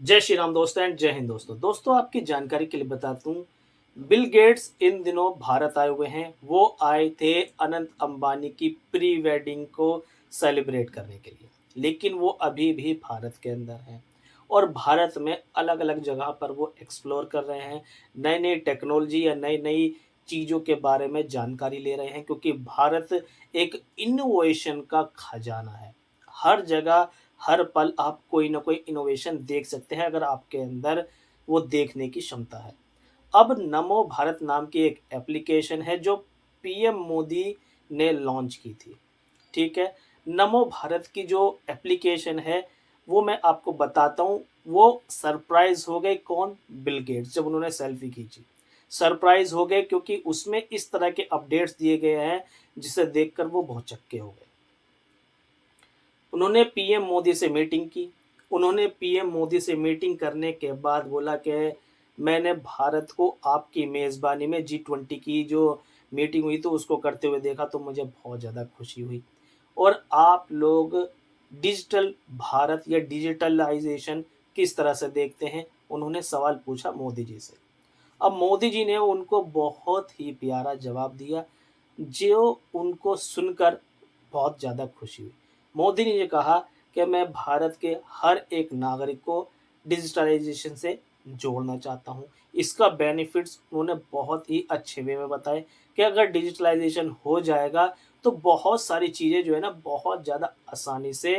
जय श्री राम दोस्तों एंड जय हिंद दोस्तों आपकी जानकारी के लिए बता दूं। बिल गेट्स इन दिनों भारत आए हुए हैं। वो आए थे अनंत अंबानी की प्री वेडिंग को सेलिब्रेट करने के लिए, लेकिन वो अभी भी भारत के अंदर हैं और भारत में अलग अलग जगह पर वो एक्सप्लोर कर रहे हैं। नई नई टेक्नोलॉजी या नई नई चीज़ों के बारे में जानकारी ले रहे हैं, क्योंकि भारत एक इनोवेशन का खजाना है। हर जगह हर पल आप कोई ना कोई इनोवेशन देख सकते हैं, अगर आपके अंदर वो देखने की क्षमता है। अब नमो भारत नाम की एक एप्लीकेशन है जो पीएम मोदी ने लॉन्च की थी। ठीक है? नमो भारत की जो एप्लीकेशन है, वो मैं आपको बताता हूँ। वो सरप्राइज़ हो गए कौन? बिल गेट्स, जब उन्होंने सेल्फी खींची। सरप्राइज़ हो गए क्योंकि उसमें इस तरह के अपडेट्स दिए गए हैं, जिसे देखकर वो भौंचक्के हो गए। उन्होंने पीएम मोदी से मीटिंग की। उन्होंने पीएम मोदी से मीटिंग करने के बाद बोला कि मैंने भारत को आपकी मेज़बानी में जी20 की जो मीटिंग हुई तो उसको करते हुए देखा, तो मुझे बहुत ज़्यादा खुशी हुई। और आप लोग डिजिटल भारत या डिजिटलाइज़ेशन किस तरह से देखते हैं? उन्होंने सवाल पूछा मोदी जी से। अब मोदी जी ने उनको बहुत ही प्यारा जवाब दिया, जो उनको सुनकर बहुत ज़्यादा खुशी हुई। मोदी ने ये कहा कि मैं भारत के हर एक नागरिक को डिजिटलाइज़ेशन से जोड़ना चाहता हूँ। इसका बेनिफिट्स उन्होंने बहुत ही अच्छे वे में बताए कि अगर डिजिटलाइज़ेशन हो जाएगा, तो बहुत सारी चीज़ें जो है ना, बहुत ज़्यादा आसानी से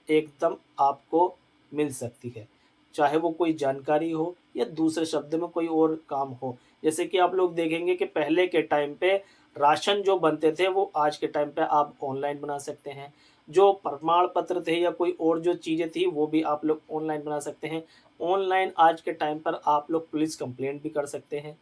एकदम आपको मिल सकती है। चाहे वो कोई जानकारी हो या दूसरे शब्द में कोई और काम हो। जैसे कि आप लोग देखेंगे कि पहले के टाइम पे राशन जो बनते थे, वो आज के टाइम पे आप ऑनलाइन बना सकते हैं। जो प्रमाण पत्र थे या कोई और जो चीज़ें थी, वो भी आप लोग ऑनलाइन बना सकते हैं। ऑनलाइन आज के टाइम पर आप लोग पुलिस कंप्लेंट भी कर सकते हैं।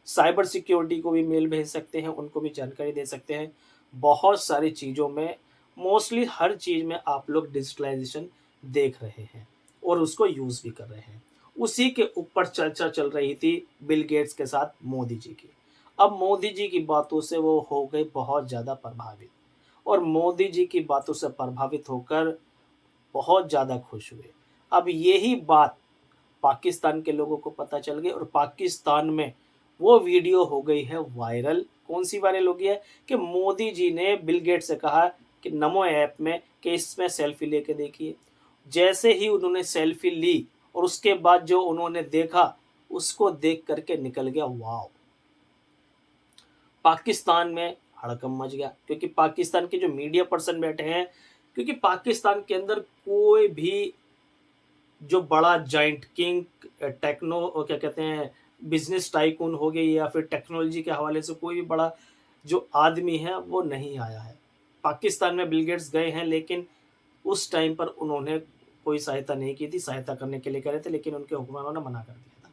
साइबर सिक्योरिटी को भी मेल भेज सकते हैं, उनको भी जानकारी दे सकते हैं। बहुत सारी चीज़ों में, मोस्टली हर चीज़ में आप लोग डिजिटलाइज़ेशन देख रहे हैं और उसको यूज़ भी कर रहे हैं। उसी के ऊपर चर्चा चल रही थी बिल गेट्स के साथ मोदी जी की। अब मोदी जी की बातों से वो हो गए बहुत ज़्यादा प्रभावित और मोदी जी की बातों से प्रभावित होकर बहुत ज़्यादा खुश हुए। अब यही बात पाकिस्तान के लोगों को पता चल गई और पाकिस्तान में वो वीडियो हो गई है वायरल। कौन-सी वायरल हो गई है? कि मोदी जी ने बिल गेट्स से कहा कि नमो ऐप में कि इसमें सेल्फी लेके देखिए। जैसे ही उन्होंने सेल्फी ली और उसके बाद जो उन्होंने देखा, उसको देख कर के निकल गया वॉव! पाकिस्तान में हड़कंप मच गया, क्योंकि पाकिस्तान के जो मीडिया पर्सन बैठे हैं, क्योंकि पाकिस्तान के अंदर कोई भी जो बड़ा जाइंट किंग टेक्नो क्या कहते हैं, बिजनेस टाइकून हो गई या फिर टेक्नोलॉजी के हवाले से कोई भी बड़ा जो आदमी है, वो नहीं आया है। पाकिस्तान में बिल गेट्स गए हैं, लेकिन उस टाइम पर उन्होंने कोई सहायता नहीं की थी। सहायता करने के लिए कह रहे थे, लेकिन उनके हुक्मरानों ने मना कर दिया था।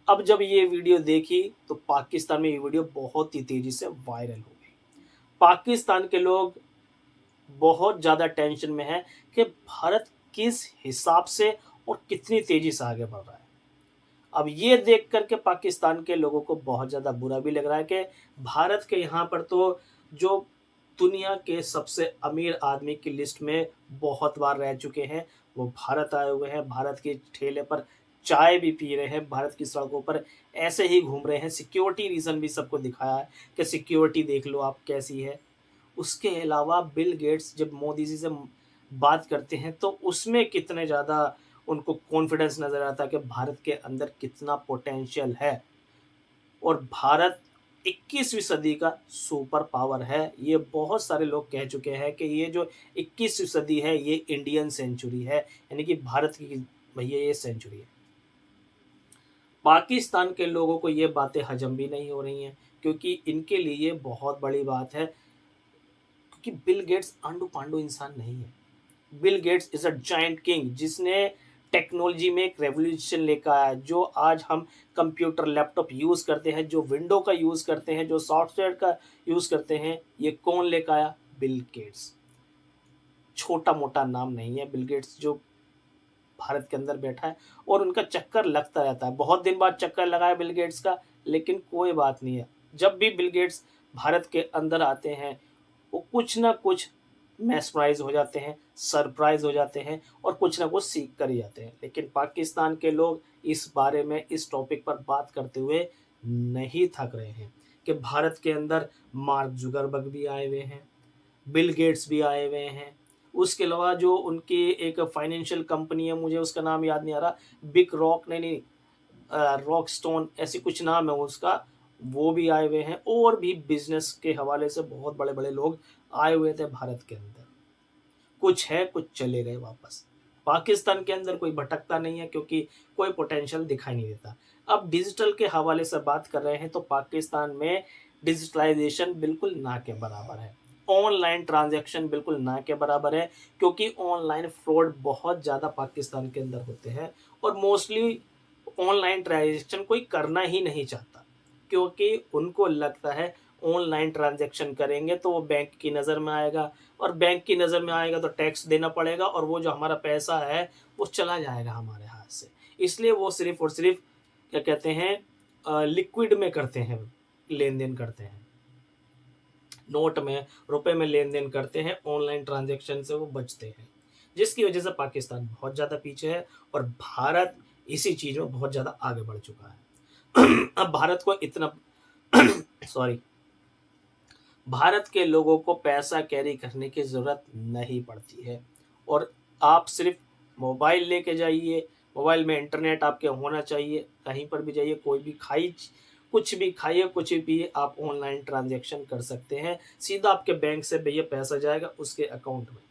अब जब ये वीडियो देखी, तो पाकिस्तान में ये वीडियो बहुत ही तेज़ी से वायरल हो गई। पाकिस्तान के लोग बहुत ज़्यादा टेंशन में हैं कि भारत किस हिसाब से और कितनी तेज़ी से आगे बढ़ रहा है। अब ये देख कर के पाकिस्तान के लोगों को बहुत ज़्यादा बुरा भी लग रहा है कि भारत के यहाँ पर तो जो दुनिया के सबसे अमीर आदमी की लिस्ट में बहुत बार रह चुके हैं, वो भारत आए हुए हैं। भारत के ठेले पर चाय भी पी रहे हैं, भारत की सड़कों पर ऐसे ही घूम रहे हैं। सिक्योरिटी रीज़न भी सबको दिखाया है कि सिक्योरिटी देख लो आप कैसी है। उसके अलावा बिल गेट्स जब मोदी जी से बात करते हैं, तो उसमें कितने ज़्यादा उनको कॉन्फिडेंस नज़र आता है कि भारत के अंदर कितना पोटेंशियल है और भारत 21वीं सदी का सुपर पावर है। ये बहुत सारे लोग कह चुके हैं कि ये जो 21वीं सदी है, ये इंडियन सेंचुरी है, यानी कि भारत की भैया ये सेंचुरी है। पाकिस्तान के लोगों को ये बातें हजम भी नहीं हो रही हैं, क्योंकि इनके लिए ये बहुत बड़ी बात है, क्योंकि बिल गेट्स आंडू-पांडू इंसान नहीं है। Bill Gates is a giant king, जिसने टेक्नोलॉजी में एक रेवोल्यूशन लेकर आया। जो आज हम कंप्यूटर, लैपटॉप यूज़ करते हैं, जो विंडो का यूज़ करते हैं, जो सॉफ्टवेयर का यूज़ करते हैं, ये कौन लेकर आया? Bill Gates. छोटा-मोटा नाम नहीं है बिल गेट्स जो भारत के अंदर बैठा है और उनका चक्कर लगता रहता है। बहुत दिन बाद चक्कर लगा है बिल गेट्स का, लेकिन कोई बात नहीं है। जब भी बिल गेट्स भारत के अंदर आते हैं, वो कुछ ना कुछ मेस्मराइज़ हो जाते हैं। सरप्राइज़ हो जाते हैं और कुछ ना कुछ सीख कर ही जाते हैं। लेकिन पाकिस्तान के लोग इस बारे में, इस टॉपिक पर बात करते हुए नहीं थक रहे हैं कि भारत के अंदर मार्क जुकरबर्ग भी आए हुए हैं, बिल गेट्स भी आए हुए हैं। उसके अलावा जो उनकी एक फाइनेंशियल कंपनी है, मुझे उसका नाम याद नहीं आ रहा, बिग रॉक नहीं, रॉकस्टोन ऐसी कुछ नाम है उसका, वो भी आए हुए हैं और भी बिज़नेस के हवाले से बहुत बड़े-बड़े लोग आए हुए थे भारत के अंदर। कुछ है, कुछ चले गए वापस। पाकिस्तान के अंदर कोई भटकता नहीं है क्योंकि कोई पोटेंशियल दिखाई नहीं देता। अब डिजिटल के हवाले से बात कर रहे हैं तो पाकिस्तान में डिजिटलाइज़ेशन बिल्कुल ना के बराबर है। ऑनलाइन ट्रांज़ैक्शन बिल्कुल ना के बराबर है क्योंकि ऑनलाइन फ्रॉड बहुत ज़्यादा पाकिस्तान के अंदर होते हैं और मोस्टली ऑनलाइन ट्रांज़ैक्शन कोई करना ही नहीं चाहता क्योंकि उनको लगता है ऑनलाइन ट्रांज़ैक्शन करेंगे तो वो बैंक की नज़र में आएगा और बैंक की नज़र में आएगा तो टैक्स देना पड़ेगा और वो जो हमारा पैसा है वो चला जाएगा हमारे हाथ से। इसलिए वो सिर्फ़ और सिर्फ़ क्या कहते हैं लिक्विड में करते हैं, लेन-देन करते हैं। नोट में, रुपए में लेन-देन करते हैं, ऑनलाइन ट्रांज़ैक्शन से वो बचते हैं। जिसकी वजह से पाकिस्तान बहुत ज़्यादा पीछे है और भारत इसी चीज़ में बहुत ज़्यादा आगे बढ़ चुका है। अब भारत को इतना सॉरी भारत के लोगों को पैसा कैरी करने की ज़रूरत नहीं पड़ती है और आप सिर्फ़ मोबाइल लेके जाइए, मोबाइल में इंटरनेट आपके होना चाहिए, कहीं पर भी जाइए, कोई भी कुछ भी खाइए, कुछ भी पिए, आप ऑनलाइन ट्रांज़ैक्शन कर सकते हैं। सीधा आपके बैंक से भैया पैसा जाएगा उसके अकाउंट में।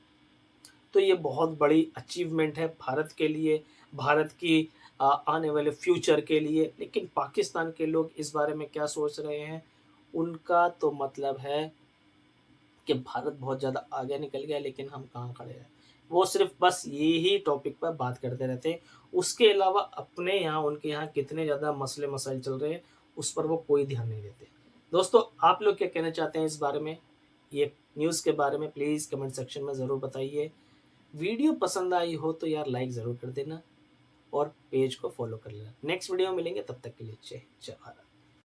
तो ये बहुत बड़ी अचीवमेंट है भारत के लिए, भारत की आने वाले फ्यूचर के लिए। लेकिन पाकिस्तान के लोग इस बारे में क्या सोच रहे हैं? उनका तो मतलब है कि भारत बहुत ज़्यादा आगे निकल गया लेकिन हम कहाँ खड़े हैं। वो सिर्फ़ बस यही टॉपिक पर बात करते रहते हैं। उसके अलावा अपने यहाँ, उनके यहाँ कितने ज़्यादा मसले-मसाइल चल रहे हैं, उस पर वो कोई ध्यान नहीं देते। दोस्तों, आप लोग क्या कहना चाहते हैं इस बारे में? ये न्यूज़ के बारे में प्लीज़ कमेंट सेक्शन में ज़रूर बताइए। वीडियो पसंद आई हो तो यार लाइक ज़रूर कर देना और पेज को फ़ॉलो कर लेना। नेक्स्ट वीडियो में मिलेंगे, तब तक के लिए जय हिंद, जय भारत।